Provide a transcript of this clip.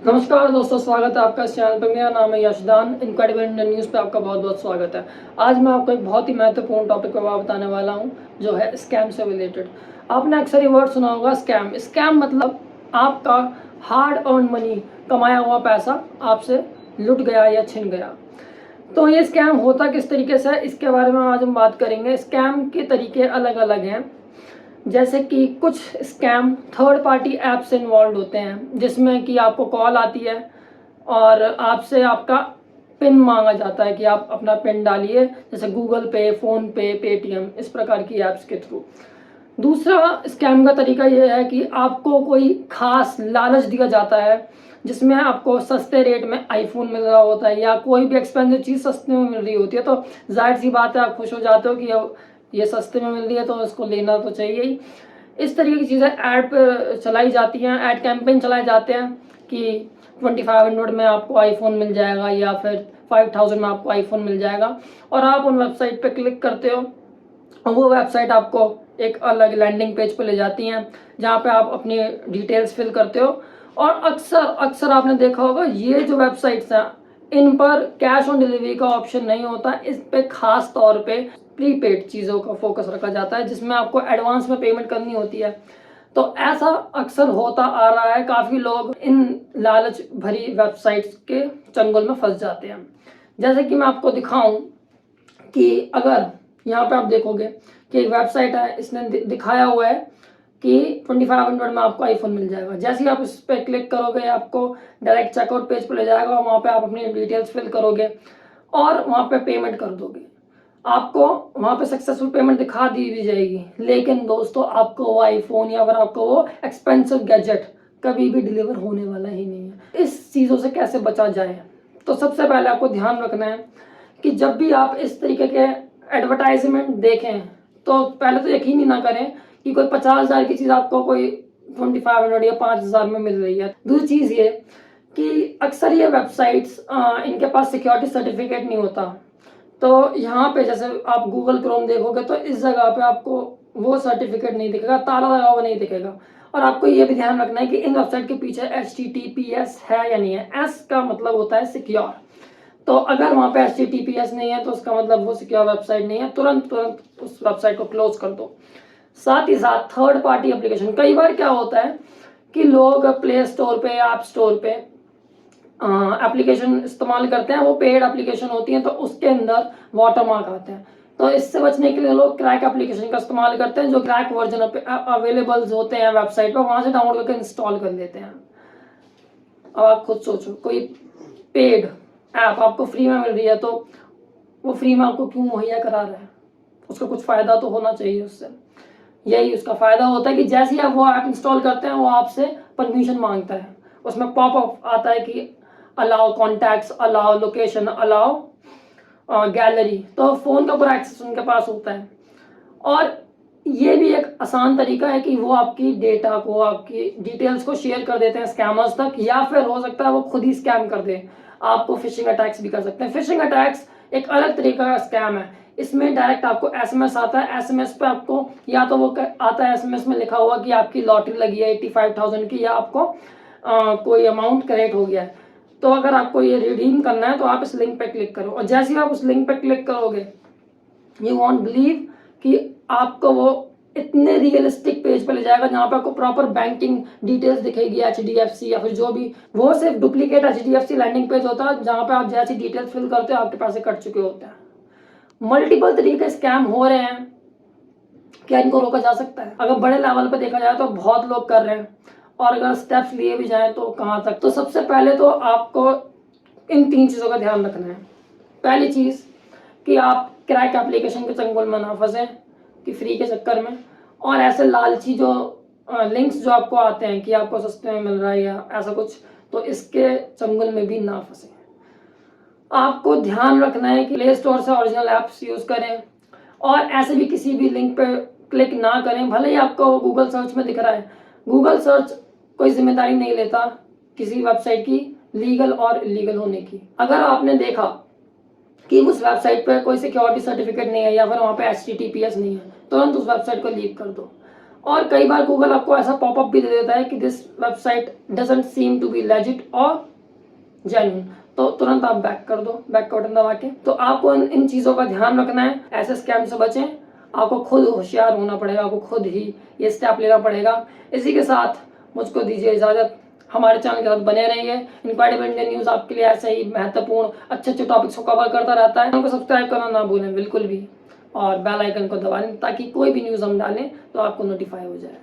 नमस्कार दोस्तों, स्वागत है आपका इस चैनल पर। मेरा नाम है यशदान। इनक्रेडिबल इंडियन न्यूज़ पे आपका बहुत बहुत स्वागत है। आज मैं आपको एक बहुत ही महत्वपूर्ण टॉपिक पर बताने वाला हूं, जो है स्कैम से रिलेटेड। आपने अक्सर ये वर्ड सुना होगा, स्कैम। स्कैम मतलब आपका हार्ड अर्न मनी, कमाया हुआ पैसा आपसे लुट गया या छिन गया। तो ये स्कैम होता किस तरीके से है, इसके बारे में आज हम बात करेंगे। स्कैम के तरीके अलग अलग हैं। जैसे कि कुछ स्कैम थर्ड पार्टी ऐप से इन्वॉल्व होते हैं, जिसमें कि आपको कॉल आती है और आपसे आपका पिन मांगा जाता है कि आप अपना पिन डालिए, जैसे गूगल पे, फ़ोन पे, पेटीएम, इस प्रकार की ऐप्स के थ्रू। दूसरा स्कैम का तरीका यह है कि आपको कोई खास लालच दिया जाता है, जिसमें आपको सस्ते रेट में आईफोन मिल रहा होता है या कोई भी एक्सपेंसिव चीज़ सस्ते में मिल रही होती है। तो जाहिर सी बात है, आप खुश हो जाते हो कि ये सस्ते में मिल रही है तो इसको लेना तो चाहिए ही। इस तरीके की चीज़ें ऐड पर चलाई जाती हैं, ऐड कैंपेन चलाए जाते हैं कि 2500 में आपको आईफोन मिल जाएगा या फिर 5000 में आपको आईफोन मिल जाएगा। और आप उन वेबसाइट पे क्लिक करते हो और वो वेबसाइट आपको एक अलग लैंडिंग पेज पे ले जाती हैं, जहाँ पे आप अपनी डिटेल्स फिल करते हो। और अक्सर अक्सर आपने देखा होगा, ये जो वेबसाइट्स हैं, इन पर कैश ऑन डिलीवरी का ऑप्शन नहीं होता। इस पे खास तौर पे प्रीपेड चीज़ों का फोकस रखा जाता है, जिसमें आपको एडवांस में पेमेंट करनी होती है। तो ऐसा अक्सर होता आ रहा है, काफ़ी लोग इन लालच भरी वेबसाइट्स के चंगुल में फंस जाते हैं। जैसे कि मैं आपको दिखाऊं कि अगर यहाँ पे आप देखोगे कि एक वेबसाइट है, इसने दिखाया हुआ है कि 2500 में आपको आईफोन मिल जाएगा। जैसे ही आप इस पर क्लिक करोगे, आपको डायरेक्ट चेकआउट पेज पर ले जाएगा और वहाँ पे आप अपनी डिटेल्स फिल करोगे और वहाँ पे पेमेंट कर दोगे। आपको वहाँ पे सक्सेसफुल पेमेंट दिखा दी भी जाएगी, लेकिन दोस्तों आपको वो आईफोन या फिर आपको वो एक्सपेंसिव गैजेट कभी भी डिलीवर होने वाला ही नहीं है। इस चीज़ों से कैसे बचा जाए? तो सबसे पहले आपको ध्यान रखना है कि जब भी आप इस तरीके के एडवर्टाइजमेंट देखें, तो पहले तो यकीन ही ना करें कि कोई 50,000 की चीज़ आपको कोई 2500 या 5,000 में मिल रही है। दूसरी चीज़ ये कि अक्सर ये वेबसाइट्स इनके पास सिक्योरिटी सर्टिफिकेट नहीं होता। तो यहाँ पे जैसे आप गूगल क्रोम देखोगे तो इस जगह पे आपको वो सर्टिफिकेट नहीं दिखेगा, ताला लगा हुआ नहीं दिखेगा। और आपको ये भी ध्यान रखना है कि इन वेबसाइट के पीछे HTTPS है या नहीं है। S का मतलब होता है सिक्योर। तो अगर वहाँ पे HTTPS नहीं है तो उसका मतलब वो सिक्योर वेबसाइट नहीं है। तुरंत उस वेबसाइट को क्लोज कर दो। साथ ही साथ थर्ड पार्टी एप्लीकेशन, कई बार क्या होता है कि लोग प्ले स्टोर पे, ऐप स्टोर पे एप्लीकेशन इस्तेमाल करते हैं, वो पेड एप्लीकेशन होती हैं, तो उसके अंदर वाटरमार्क आते हैं। तो इससे बचने के लिए लोग क्रैक एप्लीकेशन का इस्तेमाल करते हैं, जो क्रैक वर्जन अवेलेबल होते हैं वेबसाइट पर, वहाँ से डाउनलोड करके इंस्टॉल कर लेते हैं। अब आप खुद सोचो, कोई पेड ऐप आपको फ्री में मिल रही है, तो वो फ्री में आपको क्यों मुहैया करा रहा है? उसका कुछ फ़ायदा तो होना चाहिए उससे। यही उसका फ़ायदा होता है कि जैसे ही आप वो ऐप इंस्टॉल करते हैं, वो आपसे परमिशन मांगता है। उसमें पॉपअप आता है कि allow contacts, allow location, allow gallery. तो फ़ोन का पूरा एक्सेस उनके पास होता है। और ये भी एक आसान तरीका है कि वो आपकी डेटा को, आपकी डिटेल्स को शेयर कर देते हैं स्कैमर्स तक, या फिर हो सकता है वो खुद ही स्कैम कर दें। आपको फिशिंग अटैक्स भी कर सकते हैं। फिशिंग अटैक्स एक अलग तरीका का स्कैम है। इसमें डायरेक्ट आपको SMS आता है। SMS पे आपको या तो वो आता है, SMS में लिखा हुआ कि आपकी लॉटरी लगी है 85,000 की, या आपको कोई अमाउंट करेक्ट हो गया है। तो अगर आपको ये रिडीम करना है तो आप इस लिंक पे क्लिक करो, और जैसे ही आप उस लिंक पे क्लिक करोगे, यू वॉन्ट बिलीव कि आपको वो इतने रियलिस्टिक पेज पे ले जाएगा जहाँ पे आपको प्रॉपर बैंकिंग डिटेल्स दिखेगी, HDFC या फिर जो भी। वो सिर्फ डुप्लीकेट HDFC लैंडिंग पेज होता है, जहाँ पे आप जैसी डिटेल्स फिल करते हो आपके पैसे कट चुके होते हैं। मल्टीपल तरीके स्कैम हो रहे हैं। क्या इनको रोका जा सकता है? अगर बड़े लेवल पे देखा जाए तो बहुत लोग कर रहे हैं, और अगर स्टेप्स लिए भी जाएं तो कहाँ तक? तो सबसे पहले तो आपको इन 3 चीज़ों का ध्यान रखना है। पहली चीज़ कि आप क्रैक एप्लीकेशन के चंगुल में ना फंसें कि फ्री के चक्कर में, और ऐसे लालची जो लिंक्स जो आपको आते हैं कि आपको सस्ते में मिल रहा है या ऐसा कुछ, तो इसके चंगुल में भी ना फंसें। आपको ध्यान रखना है कि प्ले स्टोर से ओरिजिनल ऐप्स यूज़ करें, और ऐसे भी किसी भी लिंक पे क्लिक ना करें, भले ही आपको गूगल सर्च में दिख रहा है। गूगल सर्च कोई जिम्मेदारी नहीं लेता किसी वेबसाइट की लीगल और इलीगल होने की। अगर आपने देखा कि उस वेबसाइट पे कोई सिक्योरिटी सर्टिफिकेट नहीं है या फिर वहाँ पे HTTPS नहीं है, तुरंत उस वेबसाइट को लीव कर दो। और कई बार गूगल आपको ऐसा पॉपअप भी दे देता है कि this website doesn't seem to be legit और जेन्युइन, तो तुरंत आप बैक कर दो, बैक का बटन दबा के। तो आपको इन चीज़ों का ध्यान रखना है, ऐसे स्कैम से बचें। आपको खुद होशियार होना पड़ेगा, आपको खुद ही ये स्टेप लेना पड़ेगा। इसी के साथ मुझको दीजिए इजाज़त। हमारे चैनल के साथ बने रहिए। इनक्रेडिबल इंडियन न्यूज़ आपके लिए ऐसे ही महत्वपूर्ण अच्छे टॉपिक्स को कवर करता रहता है। चैनल को सब्सक्राइब करना ना भूलें बिल्कुल भी, और बेल आइकन को दबा दें ताकि कोई भी न्यूज़ हम डालें तो आपको नोटिफाई हो जाए।